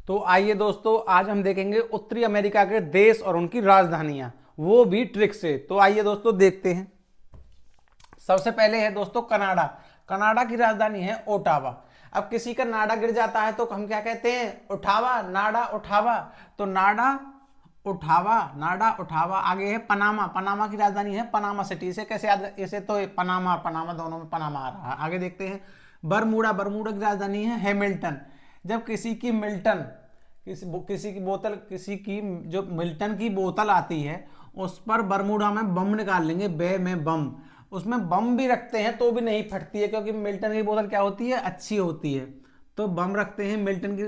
तो आइए दोस्तों, आज हम देखेंगे उत्तरी अमेरिका के देश और उनकी राजधानियां, वो भी ट्रिक से। तो आइए दोस्तों देखते हैं। सबसे पहले है दोस्तों कनाडा। कनाडा की राजधानी है ओटावा। अब किसी का नाडा गिर जाता है तो हम क्या कहते हैं? उठावा, नाडा उठावा। तो नाडा उठावा, नाडा उठावा। आगे है पनामा। पनामा की राजधानी है पनामा सिटी। इसे कैसे याद? इसे तो पनामा पनामा दोनों में पनामा आ रहा है। आगे देखते हैं बरमूडा। बरमूडा की राजधानी है हैमिल्टन। जब किसी की मिल्टन किसी की बोतल, किसी की जो मिल्टन की बोतल आती है उस पर बरमूडा में बम निकाल लेंगे, बे में बम। उसमें बम भी रखते हैं तो भी नहीं फटती है, क्योंकि मिल्टन की बोतल क्या होती है? अच्छी होती है। तो बम रखते हैं मिल्टन की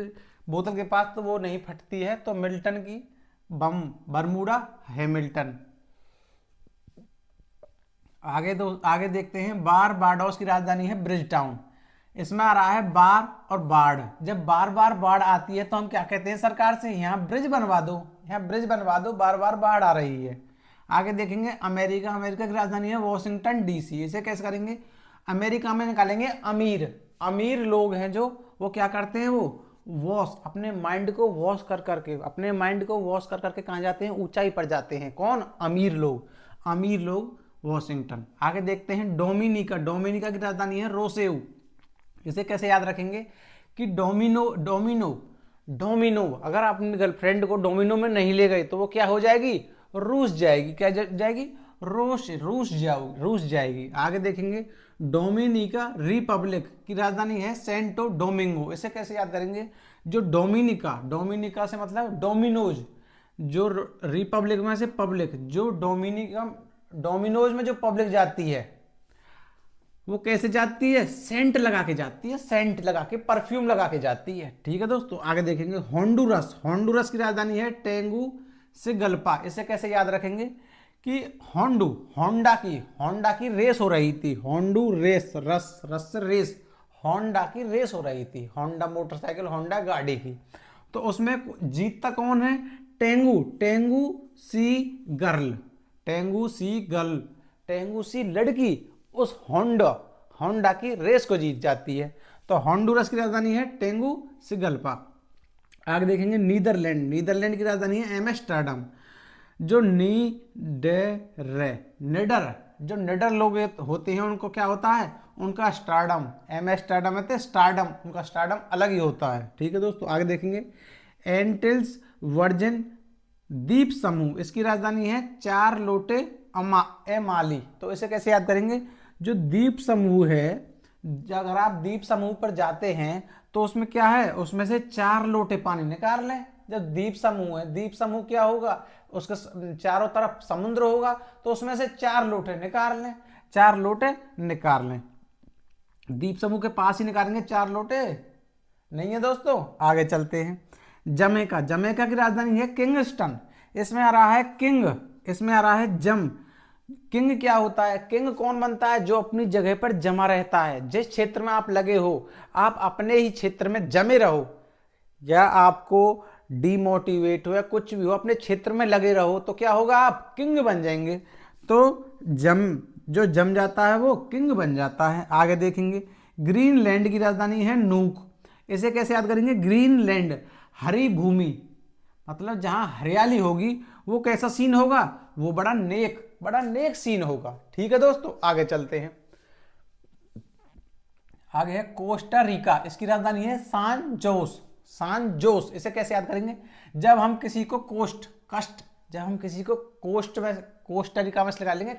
बोतल के पास तो वो नहीं फटती है। तो मिल्टन की बम, बरमूडा, हैमिल्टन। आगे देखते हैं बारबाडोस की राजधानी है ब्रिज टाउन। इसमें आ रहा है बार और बाढ़। जब बार बार बाढ़ आती है तो हम क्या कहते हैं सरकार से? यहाँ ब्रिज बनवा दो, यहाँ ब्रिज बनवा दो, बार बार बाढ़ आ रही है। आगे देखेंगे अमेरिका। अमेरिका की राजधानी है वॉशिंगटन डीसी। इसे कैसे करेंगे? अमेरिका में निकालेंगे अमीर। अमीर लोग हैं जो, वो क्या करते हैं? वो वॉश, अपने माइंड को वॉश कर करके, अपने माइंड को वॉश कर करके कहाँ जाते हैं? ऊंचाई पर जाते हैं। कौन? अमीर लोग। अमीर लोग वॉशिंगटन। आगे देखते हैं डोमिनिका। डोमिनिका की राजधानी है रोसेउ। इसे कैसे याद रखेंगे कि डोमिनो डोमिनो डोमिनो, अगर आप अपनी गर्लफ्रेंड को डोमिनो में नहीं ले गए तो वो क्या हो जाएगी? रूस जाएगी। क्या जाएगी? रूस जाएगी। आगे देखेंगे डोमिनिका रिपब्लिक की राजधानी है सेंटो डोमिंगो। इसे कैसे याद करेंगे? जो डोमिनिका, डोमिनिका से मतलब डोमिनोज, जो रिपब्लिक में से पब्लिक, जो डोमिनिका, डोमिनोज में जो पब्लिक जाती है वो कैसे जाती है? सेंट लगा के जाती है, सेंट लगा के, परफ्यूम लगा के जाती है। ठीक है दोस्तों। आगे देखेंगे होंडुरस। होंडुरस की राजधानी है टेंगू सिगल्पा। इसे कैसे याद रखेंगे कि होंडा की रेस हो रही थी। होंडू रेस, रस रस से रेस, होंडा की रेस हो रही थी। होंडा मोटरसाइकिल, होंडा गाड़ी की। तो उसमें जीतता कौन है? टेंगू, टेंगू सी गर्ल, टेंगू सी गर्ल, टेंगू सी लड़की उस होंडा होंडा की रेस को जीत जाती है। तो होंडुरस की राजधानी है टेंगू सिगल्पा। आगे देखेंगे नीदरलैंड। नीदरलैंड की राजधानी है एम्स्टर्डम। जो निडर, जो निडर लोग होते हैं उनको क्या होता है? उनका स्टारडम, एम्स्टर्डम है स्टारडम, उनका स्टारडम अलग ही होता है। ठीक है दोस्तों। आगे देखेंगे एंटिल्स वर्जिन द्वीप समूह। इसकी राजधानी है चार लोटे ए माली। तो इसे कैसे याद करेंगे? जो द्वीप समूह है, अगर आप द्वीप समूह पर जाते हैं तो उसमें क्या है? उसमें से 4 लोटे पानी निकाल लें। जब द्वीप समूह है, द्वीप समूह क्या होगा? उसके चारों तरफ समुद्र होगा, तो उसमें से 4 लोटे निकाल लें, 4 लोटे निकाल लें। द्वीप समूह के पास ही निकालेंगे 4 लोटे? नहीं है दोस्तों। आगे चलते हैं जमैका। जमैका की राजधानी है किंगस्टन। इसमें आ रहा है किंग, इसमें आ रहा है जम। किंग क्या होता है? किंग कौन बनता है? जो अपनी जगह पर जमा रहता है। जिस क्षेत्र में आप लगे हो, आप अपने ही क्षेत्र में जमे रहो, या आपको डिमोटिवेट हो या कुछ भी हो, अपने क्षेत्र में लगे रहो तो क्या होगा? आप किंग बन जाएंगे। तो जो जम जाता है वो किंग बन जाता है। आगे देखेंगे ग्रीनलैंड की राजधानी है नूक। इसे कैसे याद करेंगे? ग्रीनलैंड, हरी भूमि, मतलब जहां हरियाली होगी वो कैसा सीन होगा? वो बड़ा नेक सीन होगा। ठीक है दोस्तों। आगे चलते हैं। आगे है कोस्टा रिका। इसकी राजधानी है सान जोस। सान जोस। इसे कैसे याद करेंगे? जब हम किसी को जब हम किसी को कोस्टा रिका में लगा लेंगे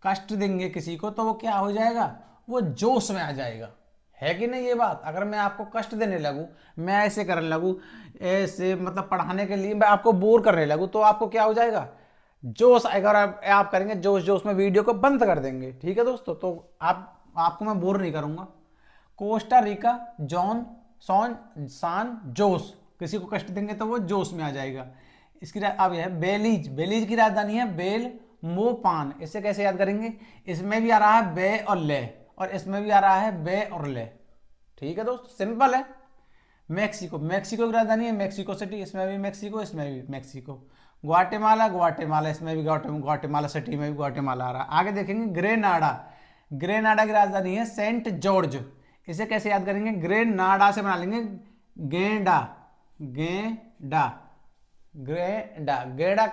कष्ट देंगे किसी को, तो वो क्या हो जाएगा? वो जोश में आ जाएगा। है कि नहीं ये बात? अगर मैं आपको कष्ट देने लगूं, मैं ऐसे करने लगूं, ऐसे मतलब पढ़ाने के लिए मैं आपको बोर करने लगूं, तो आपको क्या हो जाएगा? जोश आएगा। और आप करेंगे जोश जोश में वीडियो को बंद कर देंगे। ठीक है दोस्तों। तो आपको मैं बोर नहीं करूंगा। कोस्टा रिका, जॉन सॉन सान जोश। किसी को कष्ट देंगे तो वो जोश में आ जाएगा। अब यह बेलीज। बेलीज की राजधानी है बेल मोपान। इसे कैसे याद करेंगे? इसमें भी आ रहा है बे और ले, और इसमें भी आ रहा है बे और ले। ठीक है दोस्तों, सिंपल है। मैक्सिको। मैक्सिको की राजधानी है मैक्सिको सिटी। इसमें भी मैक्सिको, इसमें भी मैक्सिको। ग्वाटेमाला। ग्वाटेमाला, इसमें भी ग्वाटेमाला सिटी में भी ग्वाटेमाला आ रहा है। आगे देखेंगे ग्रेनाडा। ग्रेनाडा की राजधानी है सेंट जॉर्ज। इसे कैसे याद करेंगे? ग्रेनाडा से बना लेंगे गेंडा, गेंडा, गेंडा, गेंडा।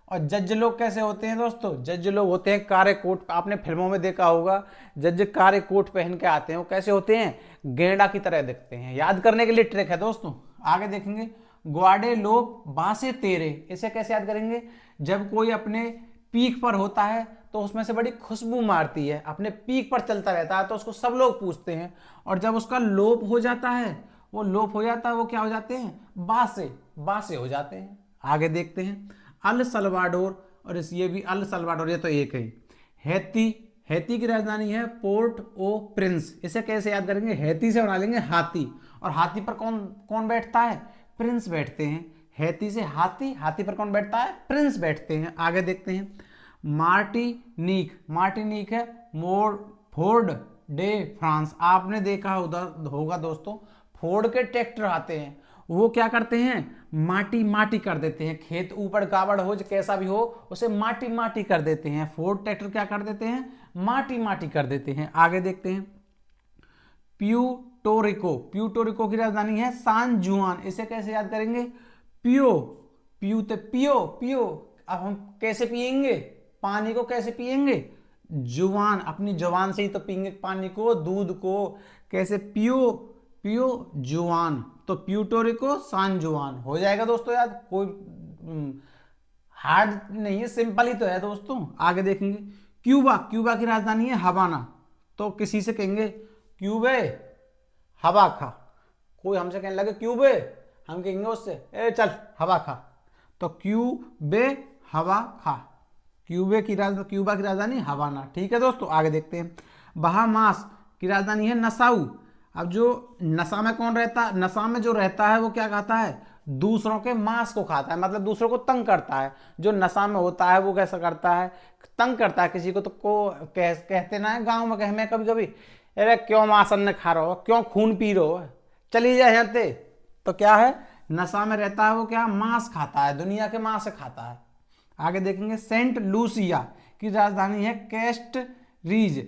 और जज लोग कैसे होते हैं दोस्तों? जज लोग होते हैं काले कोट, आपने फिल्मों में देखा होगा, जज काले कोट पहन के आते हैं, वो कैसे होते हैं? गेंडा की तरह दिखते हैं। याद करने के लिए ट्रिक है दोस्तों। आगे देखेंगे, ग्वाडे लोग बासे तेरे, इसे कैसे याद करेंगे? जब कोई अपने पीक पर होता है तो उसमें से बड़ी खुशबू मारती है, अपने पीक पर चलता रहता है तो उसको सब लोग पूछते हैं, और जब उसका लोप हो जाता है, वो लोप हो जाता है, वो क्या हो जाते हैं? बासे, बासे हो जाते हैं। आगे देखते हैं, अल सल्वाडोर, और ये भी अल सल्वाडोर, ये तो एक है। हैती, हैती की राजधानी है पोर्ट ओ प्रिंस, इसे कैसे याद करेंगे? हैती से बना लेंगे हाथी, और हाथी पर कौन कौन बैठता है? प्रिंस बैठते हैं। हैती से हाथी, हाथी पर कौन बैठता है? प्रिंस बैठते हैं। आगे देखते हैं, मार्टिनीक, मार्टिनीक है फोर्ड डे फ्रांस, आपने देखा होगा दोस्तों, फोर्ड के ट्रैक्टर आते हैं, वो क्या करते हैं? माटी माटी कर देते हैं, खेत ऊपर गावड़ हो कैसा भी हो उसे माटी माटी कर देते हैं। फोर्ड ट्रैक्टर क्या कर देते हैं? माटी माटी कर देते हैं। आगे देखते हैं, प्यूटोरिको, प्यूटोरिको की राजधानी है सान जुआन, इसे कैसे याद करेंगे? पियो, पीते पियो, पियो, अब हम कैसे पिएंगे पानी को? कैसे पिएंगे? जुबान, अपनी जुबान से ही तो पिएंगे पानी को, दूध को, कैसे? पियो, पियो जुआन, तो प्यूटोरिको सान जुआन हो जाएगा दोस्तों याद। कोई हार्ड नहीं है, सिंपल ही तो है दोस्तों। आगे देखेंगे, क्यूबा, क्यूबा की राजधानी है हवाना, तो किसी से कहेंगे क्यूबे हवा खा, कोई हमसे कहने लगे क्यूबे, हम कहेंगे उससे ए चल हवा खा, तो क्यूबे हवा खा, क्यूबा की राजधानी हवाना। ठीक है दोस्तों, आगे देखते हैं, बहामास की राजधानी है नसाऊ। अब जो नशा में कौन रहता है? नशा में जो रहता है वो क्या खाता है? दूसरों के मांस को खाता है, मतलब दूसरों को तंग करता है। जो नशा में होता है वो कैसा करता है? तंग करता है किसी को, तो कहते ना है गाँव में, कहे मैं कभी कभी, अरे क्यों मांस अन्य खा रहे हो, क्यों खून पी रहे हो, चली जाए यहाँ ते। तो क्या है? नशा में रहता है वो, क्या? मांस खाता है, दुनिया के मांस खाता है। आगे देखेंगे, सेंट लूसिया की राजधानी है कैस्ट रीज,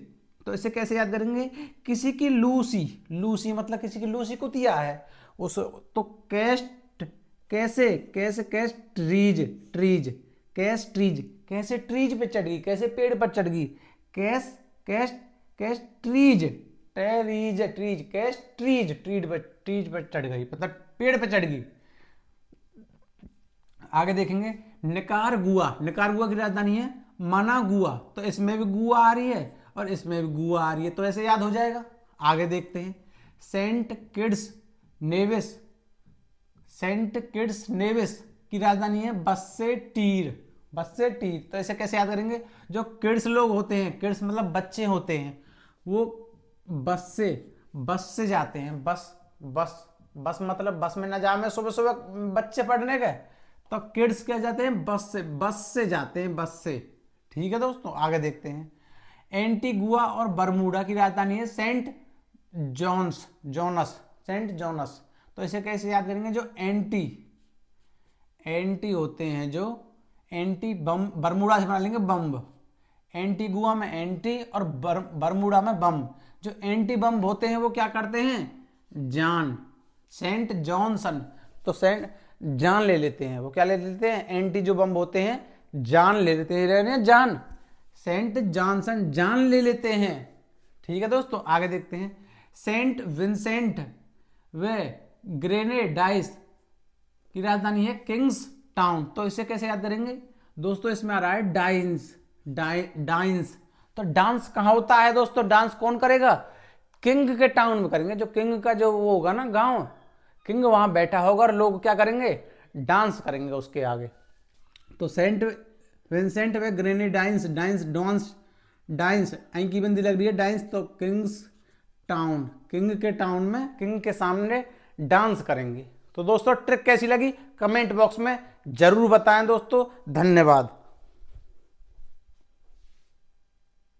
तो इसे कैसे याद करेंगे? किसी की लूसी, लूसी मतलब किसी की लूसी कुतिया है उस, तो कैस्ट, कैसे कैसे कैस्ट रीज, ट्रीज, कैस्ट ट्रीज, कैसे ट्रीज पे चढ़ गई, कैसे पेड़ पर चढ़ गई? कैस कैस्ट कैस्ट ट्रीज, ट्रीज, ट्रीज, कैस्ट ट्रीज, ट्रीज पर चढ़ गई, मतलब पेड़ पर चढ़ गई। आगे देखेंगे, निकारगुआ, निकारगुआ की राजधानी है मनागुआ, तो इसमें भी गुआ आ रही है और इसमें भी गुआ आ रही है, तो ऐसे याद हो जाएगा। आगे देखते हैं, Saint Kitts Nevis, Saint Kitts Nevis की राजधानी है बस्से टीर, बस्से टीर, तो ऐसे कैसे याद करेंगे? जो किड्स लोग होते हैं, किड्स मतलब बच्चे होते हैं, वो बस से जाते हैं, बस मतलब बस में ना जाए, सुबह सुबह बच्चे पढ़ने गए तो किड्स क्या जाते हैं? बस से जाते हैं, बस से। ठीक है दोस्तों, आगे देखते हैं, एंटीगुआ और बरमूडा की राजधानी है सेंट जोनस, सेंट जोनस, तो इसे कैसे याद करेंगे? जो एंटी होते हैं, जो एंटी बम, बरमूडा से बना लेंगे बम, एंटीगुआ में एंटी और बरमूडा में बम, जो एंटी बम होते हैं वो क्या करते हैं? जान, सेंट जॉनसन, तो सेंट जान ले लेते हैं, वो क्या ले लेते हैं? एंटी जो बम होते हैं जान ले लेते हैं, जान, सेंट जॉनसन जान ले लेते हैं। ठीक है दोस्तों, आगे देखते हैं, सेंट विंसेंट वे ग्रेनेडाइस की राजधानी है किंग्स टाउन, तो इसे कैसे याद करेंगे दोस्तों? इसमें आ रहा है डाइंस, डाइंस, तो डांस कहाँ होता है दोस्तों? डांस कौन करेगा? किंग के टाउन में करेंगे, जो किंग का जो वो होगा ना गांव, किंग वहां बैठा होगा और लोग क्या करेंगे? डांस करेंगे उसके आगे। तो सेंट विंसेंट वे ग्रेनेडाइंस, डाइंस, डॉन्स, डाइंस, आई की बंदी लग रही है डाइंस, तो किंग्स टाउन, किंग के टाउन में किंग के सामने डांस करेंगे। तो दोस्तों ट्रिक कैसी लगी कमेंट बॉक्स में जरूर बताएं दोस्तों। धन्यवाद।